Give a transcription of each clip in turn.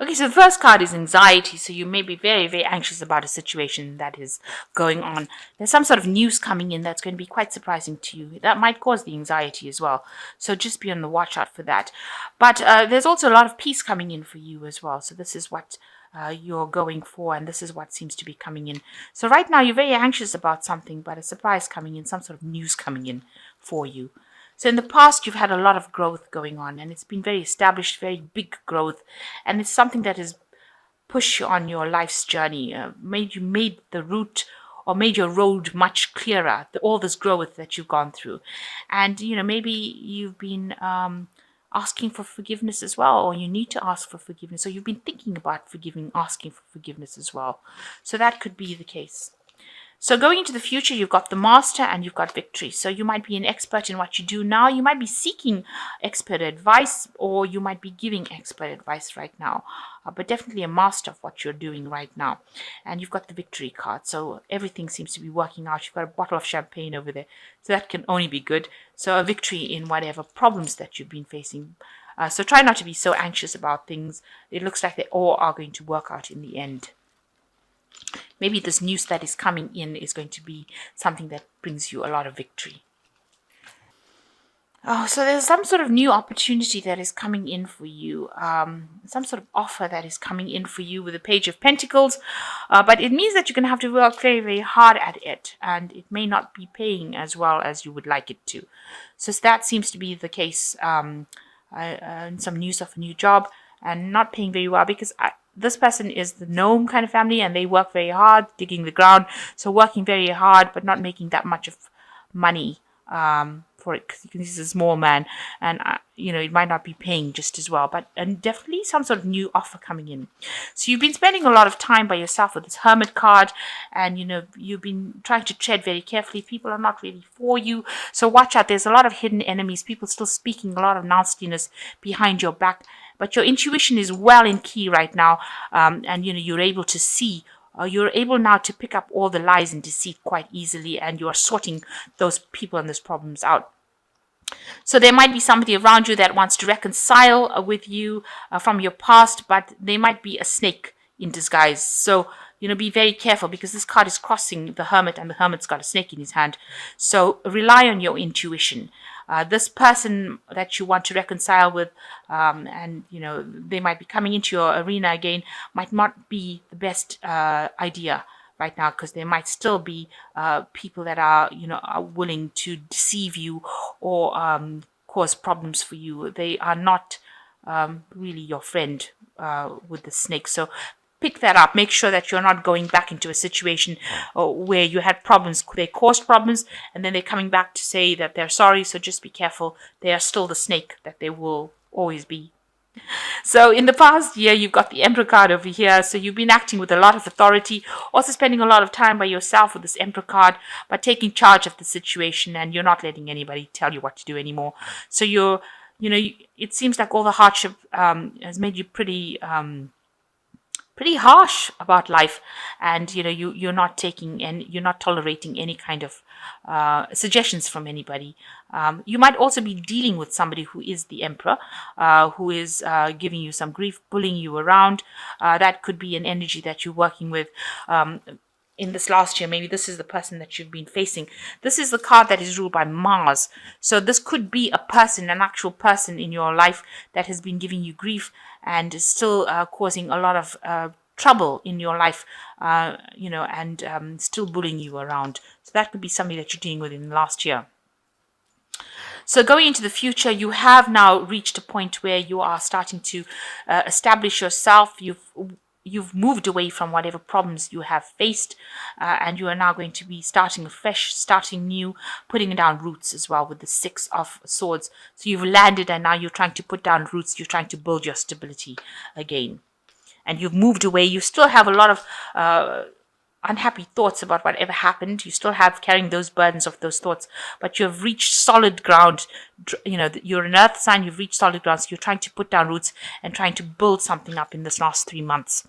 Okay, so the first card is anxiety. So you may be very, very anxious about a situation that is going on. There's some sort of news coming in that's going to be quite surprising to you. That might cause the anxiety as well. So just be on the watch out for that. But there's also a lot of peace coming in for you as well. So this is what you're going for, and this is what seems to be coming in. So right now you're very anxious about something, but a surprise coming in, some sort of news coming in for you. So in the past, you've had a lot of growth going on, and it's been very established, very big growth, and it's something that has pushed you on your life's journey, made the route or made your road much clearer. All this growth that you've gone through, and maybe you've been asking for forgiveness as well, or you need to ask for forgiveness, or you've been thinking about asking for forgiveness as well. So that could be the case. So going into the future, you've got the master and you've got victory. So you might be an expert in what you do now. You might be seeking expert advice, or you might be giving expert advice right now. But definitely a master of what you're doing right now. And you've got the victory card. So everything seems to be working out. You've got a bottle of champagne over there. So that can only be good. So a victory in whatever problems that you've been facing. So try not to be so anxious about things. It looks like they all are going to work out in the end. Maybe this news that is coming in is going to be something that brings you a lot of victory. Oh, so there's some sort of new opportunity that is coming in for you, some sort of offer that is coming in for you with the Page of Pentacles, but it means that you're going to have to work very, very hard at it, and it may not be paying as well as you would like it to. So that seems to be the case in some news of a new job, and not paying very well, because this person is the gnome kind of family, and they work very hard, digging the ground. So working very hard, but not making that much of money for it, because you can see he's a small man, and it might not be paying just as well. But and definitely some sort of new offer coming in. So you've been spending a lot of time by yourself with this Hermit card, and you've been trying to tread very carefully. People are not really for you, so watch out. There's a lot of hidden enemies. People still speaking a lot of nastiness behind your back. But your intuition is well in key right now, and you're able to see. You're able now to pick up all the lies and deceit quite easily, and you are sorting those people and those problems out. So there might be somebody around you that wants to reconcile with you from your past, but they might be a snake in disguise. So be very careful, because this card is crossing the Hermit, and the Hermit's got a snake in his hand. So rely on your intuition. This person that you want to reconcile with, and they might be coming into your arena again, might not be the best idea right now, because there might still be people that are willing to deceive you or cause problems for you. They are not really your friend with the snake. So pick that up. Make sure that you're not going back into a situation where you had problems. They caused problems, and then they're coming back to say that they're sorry. So just be careful. They are still the snake that they will always be. So in the past year, you've got the Emperor card over here. So you've been acting with a lot of authority, also spending a lot of time by yourself with this Emperor card, but taking charge of the situation, and you're not letting anybody tell you what to do anymore. So it seems like all the hardship has made you pretty harsh about life, and you're not taking and you're not tolerating any kind of suggestions from anybody. You might also be dealing with somebody who is the Emperor, who is giving you some grief, bullying you around. That could be an energy that you're working with in this last year. Maybe this is the person that you've been facing. This is the card that is ruled by Mars. So this could be a person, an actual person in your life that has been giving you grief and is still causing a lot of trouble in your life, and still bullying you around. So that could be somebody that you're dealing with in the last year. So going into the future, you have now reached a point where you are starting to establish yourself. You've moved away from whatever problems you have faced, and you are now going to be starting afresh, starting new, putting down roots as well with the Six of Swords. So you've landed, and now you're trying to put down roots. You're trying to build your stability again. And you've moved away. You still have a lot of unhappy thoughts about whatever happened. You still have carrying those burdens of those thoughts, but you have reached solid ground. You're an earth sign, you've reached solid ground, so you're trying to put down roots and trying to build something up in this last 3 months.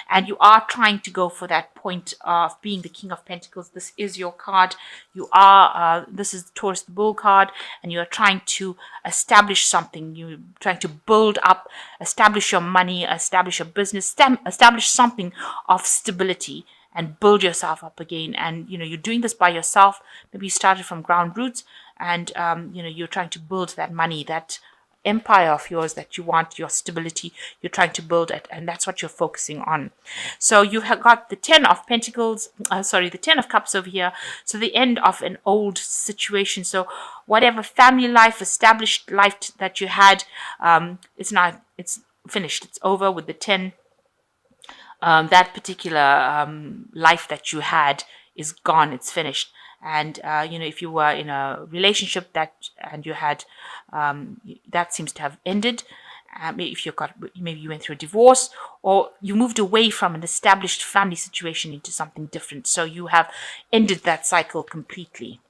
And you are trying to go for that point of being the King of Pentacles. This is your card. This is the Taurus the Bull card, and you are trying to establish something. You're trying to build up, establish your money, establish your business, establish something of stability and build yourself up again. And, you're doing this by yourself. Maybe you started from ground roots, and, you're trying to build that money, that empire of yours that you want, your stability, you're trying to build it, and that's what you're focusing on. So you have got the 10 of Pentacles, the 10 of Cups over here, so the end of an old situation. So whatever family life, established life that you had, it's finished, it's over with the 10. That particular life that you had is gone, it's finished. And if you were in a relationship and you had that seems to have ended. Maybe you went through a divorce, or you moved away from an established family situation into something different. So you have ended that cycle completely.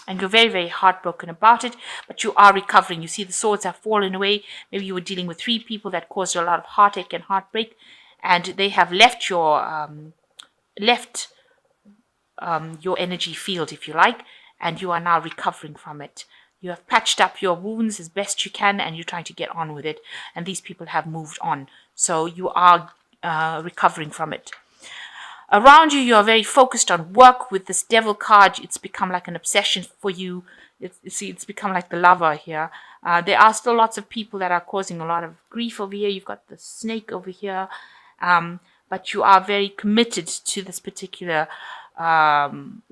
And you're very, very heartbroken about it, but you are recovering. You see the swords have fallen away. Maybe you were dealing with 3 people that caused you a lot of heartache and heartbreak, and they have left your energy field, if you like, and you are now recovering from it. You have patched up your wounds as best you can, and you're trying to get on with it. And these people have moved on, so you are recovering from it. Around you, you are very focused on work with this Devil card. It's become like an obsession for you. It's become like the lover here. There are still lots of people that are causing a lot of grief over here. You've got the snake over here. But you are very committed to this particular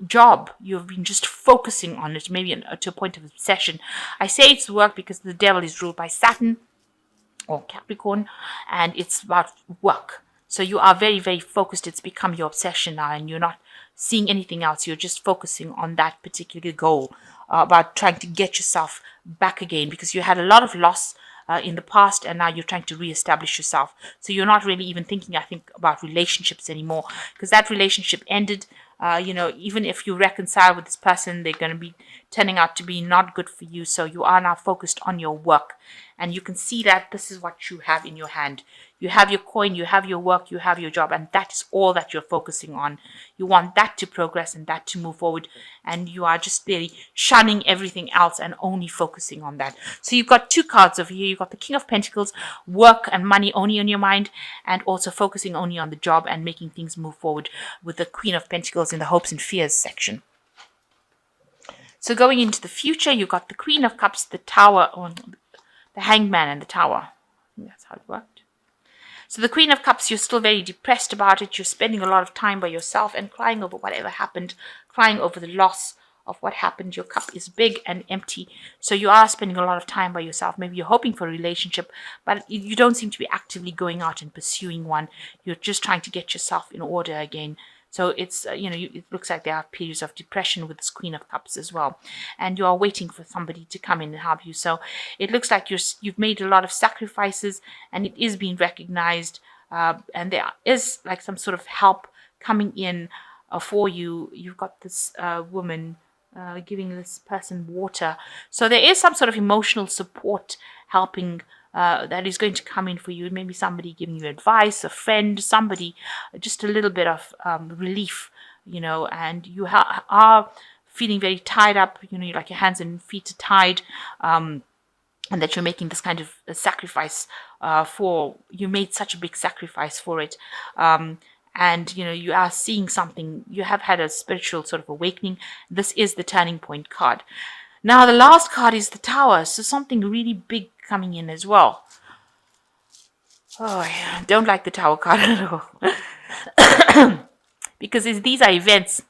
job. You've been just focusing on it, maybe to a point of obsession. I say it's work because the Devil is ruled by Saturn or Capricorn, and it's about work. So you are very, very focused. It's become your obsession now, and you're not seeing anything else. You're just focusing on that particular goal, about trying to get yourself back again, because you had a lot of loss in the past, and now you're trying to reestablish yourself. So you're not really even thinking, I think, about relationships anymore, because that relationship ended. Even if you reconcile with this person, they're going to be turning out to be not good for you. So you are now focused on your work, and you can see that this is what you have in your hand. You have your coin, you have your work, you have your job, and that is all that you're focusing on. You want that to progress and that to move forward, and you are just really shunning everything else and only focusing on that. So you've got 2 cards over here. You've got the King of Pentacles, work and money only on your mind, and also focusing only on the job and making things move forward, with the Queen of Pentacles in the hopes and fears section. So going into the future, you've got the Queen of Cups, the Tower, or the Hangman, and the Tower. I think that's how it worked. So the Queen of Cups, you're still very depressed about it. You're spending a lot of time by yourself and crying over whatever happened, crying over the loss of what happened. Your cup is big and empty. So you are spending a lot of time by yourself. Maybe you're hoping for a relationship, but you don't seem to be actively going out and pursuing one. You're just trying to get yourself in order again. So it's, it looks like there are periods of depression with this Queen of Cups as well. And you are waiting for somebody to come in and help you. So it looks like you've made a lot of sacrifices, and it is being recognized. And there is like some sort of help coming in for you. You've got this woman giving this person water. So there is some sort of emotional support helping that is going to come in for you. Maybe somebody giving you advice, a friend, somebody, just a little bit of relief, and you are feeling very tied up, like your hands and feet are tied, and that you're making this kind of a sacrifice you made such a big sacrifice for it. And, you are seeing something, you have had a spiritual sort of awakening. This is the turning point card. Now, the last card is the Tower. So something really big coming in as well. Oh, yeah. I don't like the Tower card at all. Because these are events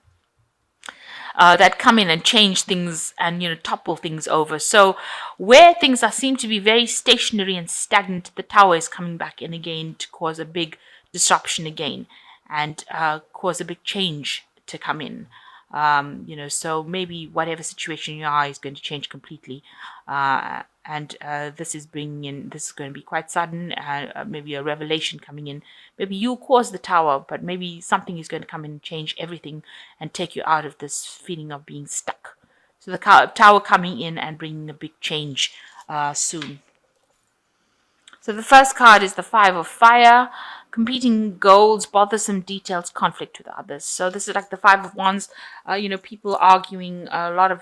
that come in and change things and, topple things over. So where things seem to be very stationary and stagnant, the Tower is coming back in again to cause a big disruption again, and cause a big change to come in. So maybe whatever situation you are is going to change completely. And this is going to be quite sudden, maybe a revelation coming in. Maybe you cause the tower, but maybe something is going to come in and change everything and take you out of this feeling of being stuck. So the tower coming in and bringing a big change soon. So the first card is the Five of Fire. Competing goals, bothersome details, conflict with others. So this is like the Five of Wands. People arguing, a lot of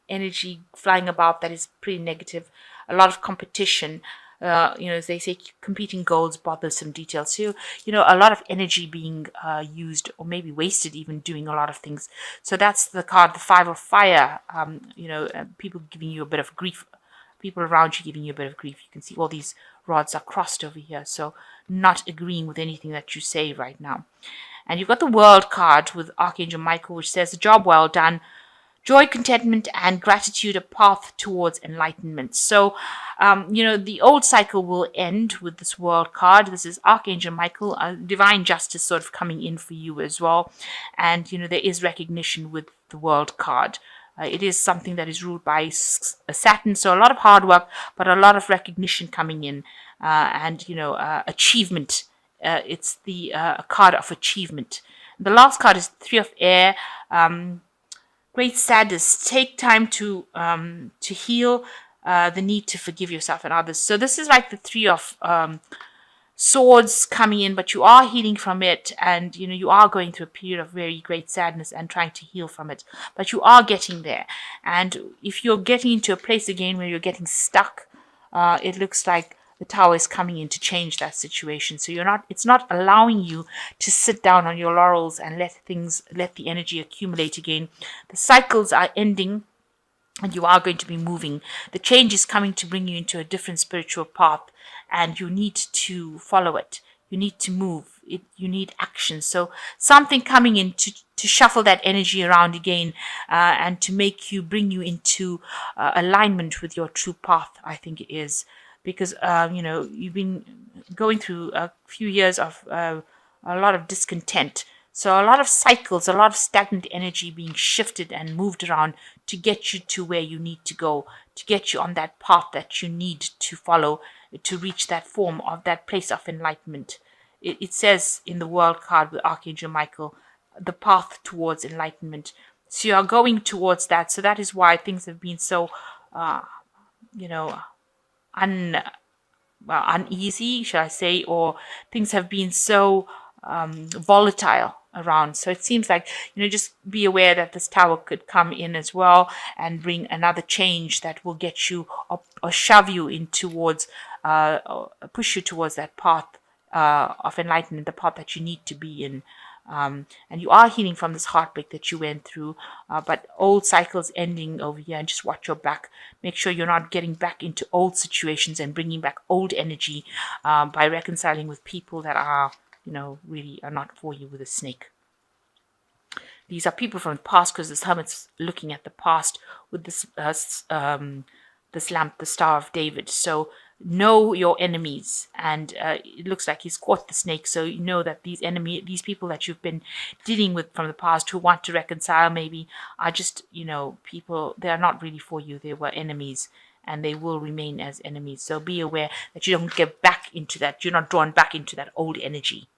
energy flying about that is pretty negative. A lot of competition. As they say, competing goals, bothersome details. So, a lot of energy being used or maybe wasted even doing a lot of things. So that's the card, the Five of Fire. People giving you a bit of grief, people around you giving you a bit of grief. You can see all these rods are crossed over here, so not agreeing with anything that you say right now. And you've got the World card with Archangel Michael, which says, a job well done, joy, contentment, and gratitude, a path towards enlightenment. So, the old cycle will end with this World card. This is Archangel Michael, divine justice sort of coming in for you as well. And, there is recognition with the World card. It is something that is ruled by Saturn, so a lot of hard work, but a lot of recognition coming in, and achievement. It's the card of achievement. The last card is Three of Air. Great sadness. Take time to heal. The need to forgive yourself and others. So this is like the Three of Swords coming in, but you are healing from it, and you are going through a period of very great sadness and trying to heal from it, but you are getting there. And if you're getting into a place again where you're getting stuck, it looks like the tower is coming in to change that situation. So it's not allowing you to sit down on your laurels and let the energy accumulate again. The cycles are ending, and you are going to be moving. The change is coming to bring you into a different spiritual path, and you need to follow it. You need to move. You need action. So something coming in to shuffle that energy around again, and to bring you into alignment with your true path, I think it is. Because, you've been going through a few years of a lot of discontent. So a lot of cycles, a lot of stagnant energy being shifted and moved around to get you to where you need to go, to get you on that path that you need to follow to reach that form of that place of enlightenment. It says in the World card with Archangel Michael, the path towards enlightenment. So you are going towards that. So that is why things have been so, uneasy, shall I say, or things have been so volatile around. So it seems like, just be aware that this tower could come in as well and bring another change that will get you or shove you in towards, or push you towards that path of enlightenment, the path that you need to be in. And you are healing from this heartbreak that you went through, but old cycles ending over here, and just watch your back. Make sure you're not getting back into old situations and bringing back old energy by reconciling with people that are, really are not for you with a snake. These are people from the past, because this hermit's looking at the past with this this lamp, the Star of David. So know your enemies, and it looks like he's caught the snake. So you know that these people that you've been dealing with from the past who want to reconcile maybe are just, people, they are not really for you. They were enemies, and they will remain as enemies. So be aware that you don't get back into that. You're not drawn back into that old energy.